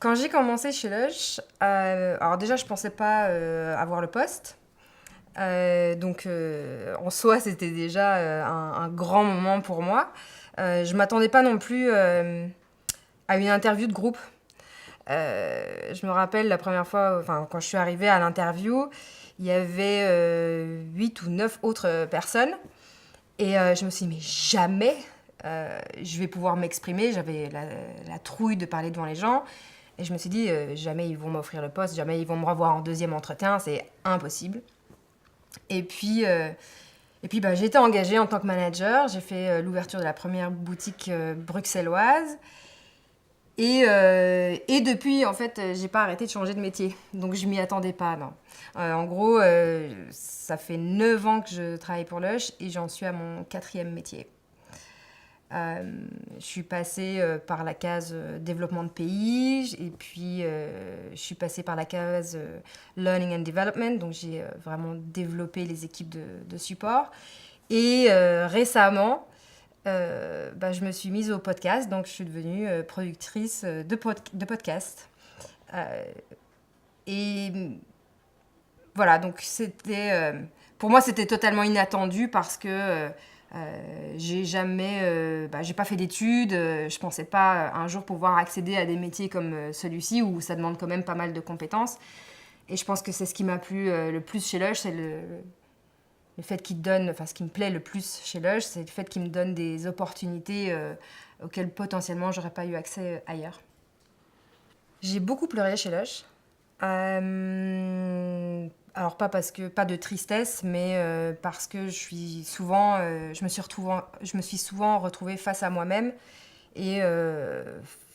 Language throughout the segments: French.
Quand j'ai commencé chez Lush, alors déjà, je pensais pas avoir le poste. En soi, c'était déjà un grand moment pour moi. Je m'attendais pas non plus à une interview de groupe. Je me rappelle la première fois, enfin, quand je suis arrivée à l'interview, il y avait 8 ou 9 autres personnes. Et je me suis dit, mais jamais je vais pouvoir m'exprimer. J'avais la trouille de parler devant les gens. Et je me suis dit, jamais ils vont m'offrir le poste, jamais ils vont me revoir en deuxième entretien, c'est impossible. Et puis, euh, j'ai été engagée en tant que manager. J'ai fait l'ouverture de la première boutique bruxelloise. Et depuis, en fait, j'ai pas arrêté de changer de métier. Donc, je m'y attendais pas, non. En gros, ça fait 9 ans que je travaille pour Lush et j'en suis à mon quatrième métier. Je suis passée par la case développement de pays et puis je suis passée par la case learning and development, donc j'ai vraiment développé les équipes de support. Et récemment, je me suis mise au podcast, donc je suis devenue productrice de podcast. Euh, et voilà, donc pour moi c'était totalement inattendu parce que j'ai pas fait d'études, je pensais pas un jour pouvoir accéder à des métiers comme celui-ci où ça demande quand même pas mal de compétences. Et je pense que c'est ce qui m'a plu le plus chez Lush, c'est le fait qu'il donne, enfin ce qui me plaît le plus chez Lush, c'est le fait qu'il me donne des opportunités auxquelles potentiellement j'aurais pas eu accès ailleurs. J'ai beaucoup pleuré chez Lush. Alors pas de tristesse, mais parce que je me suis souvent retrouvée face à moi-même et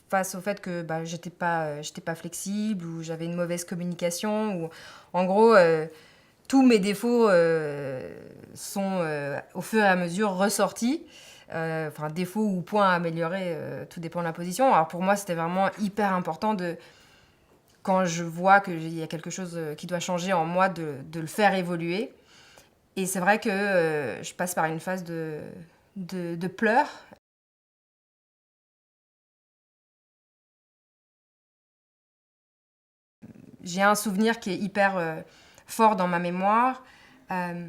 face au fait que j'étais pas flexible ou j'avais une mauvaise communication ou en gros tous mes défauts sont au fur et à mesure ressortis. Enfin, défauts ou points à améliorer, tout dépend de la position. Alors pour moi, c'était vraiment hyper important quand je vois qu'il y a quelque chose qui doit changer en moi, de le faire évoluer. Et c'est vrai que je passe par une phase de pleurs. J'ai un souvenir qui est hyper fort dans ma mémoire. Euh,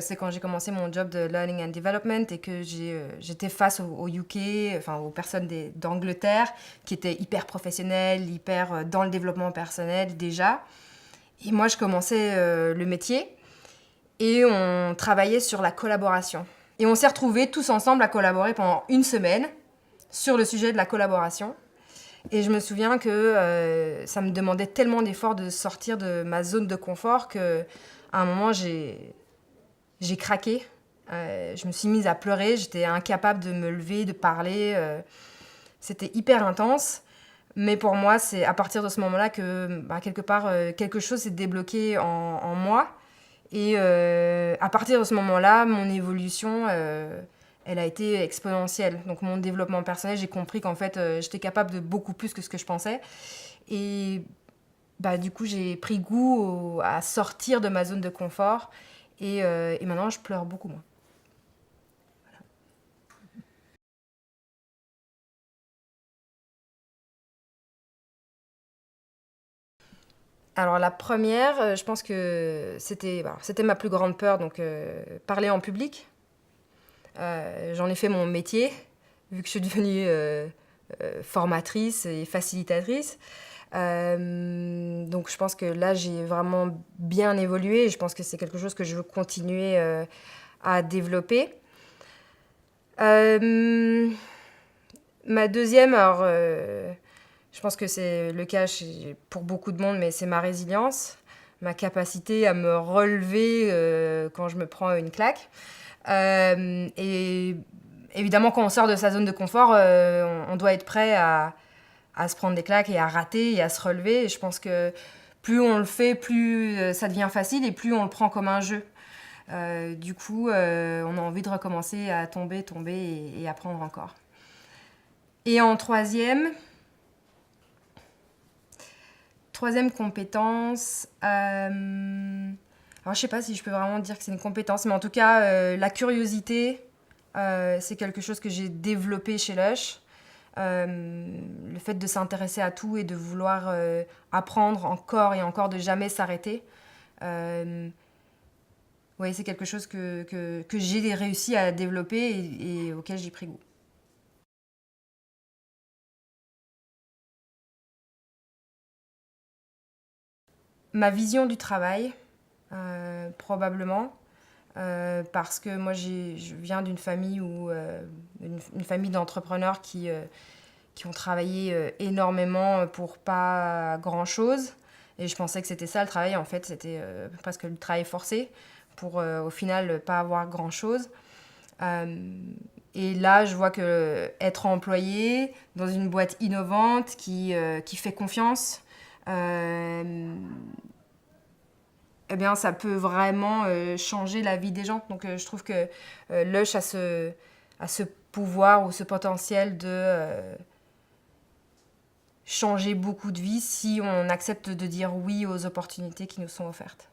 c'est quand j'ai commencé mon job de Learning and Development et que j'étais face au UK, enfin aux personnes d'Angleterre, qui étaient hyper professionnelles, hyper dans le développement personnel déjà. Et moi, je commençais le métier et on travaillait sur la collaboration. Et on s'est retrouvés tous ensemble à collaborer pendant une semaine sur le sujet de la collaboration. Et je me souviens que ça me demandait tellement d'efforts de sortir de ma zone de confort qu'à un moment, j'ai craqué. Je me suis mise à pleurer, j'étais incapable de me lever, de parler. C'était hyper intense. Mais pour moi, c'est à partir de ce moment-là que, quelque part, quelque chose s'est débloqué en moi. Et à partir de ce moment-là, mon évolution, elle a été exponentielle. Donc mon développement personnel, j'ai compris qu'en fait, j'étais capable de beaucoup plus que ce que je pensais. Et du coup, j'ai pris goût à sortir de ma zone de confort. Et maintenant, je pleure beaucoup moins. Alors la première, je pense que c'était ma plus grande peur, donc parler en public. J'en ai fait mon métier, vu que je suis devenue formatrice et facilitatrice. Donc je pense que là, j'ai vraiment bien évolué et je pense que c'est quelque chose que je veux continuer à développer. Euh, Ma deuxième, alors je pense que c'est le cas pour beaucoup de monde, mais c'est ma résilience, ma capacité à me relever quand je me prends une claque. Et évidemment, quand on sort de sa zone de confort, on doit être prêt à se prendre des claques et à rater et à se relever. Et je pense que plus on le fait, plus ça devient facile et plus on le prend comme un jeu. Du coup, on a envie de recommencer à tomber et apprendre encore. Et en troisième compétence, alors je sais pas si je peux vraiment dire que c'est une compétence, mais en tout cas, la curiosité, c'est quelque chose que j'ai développé chez Lush. le fait de s'intéresser à tout et de vouloir apprendre encore et encore, de jamais s'arrêter. Oui, c'est quelque chose que j'ai réussi à développer et auquel j'ai pris goût. Ma vision du travail, probablement. Parce que moi, je viens d'une famille une famille d'entrepreneurs qui ont travaillé énormément pour pas grand-chose. Et je pensais que c'était ça le travail. En fait, c'était presque le travail forcé pour au final pas avoir grand-chose. Et là, je vois que être employé dans une boîte innovante qui fait confiance, eh bien, ça peut vraiment changer la vie des gens. Donc, je trouve que Lush a ce pouvoir ou ce potentiel de changer beaucoup de vies si on accepte de dire oui aux opportunités qui nous sont offertes.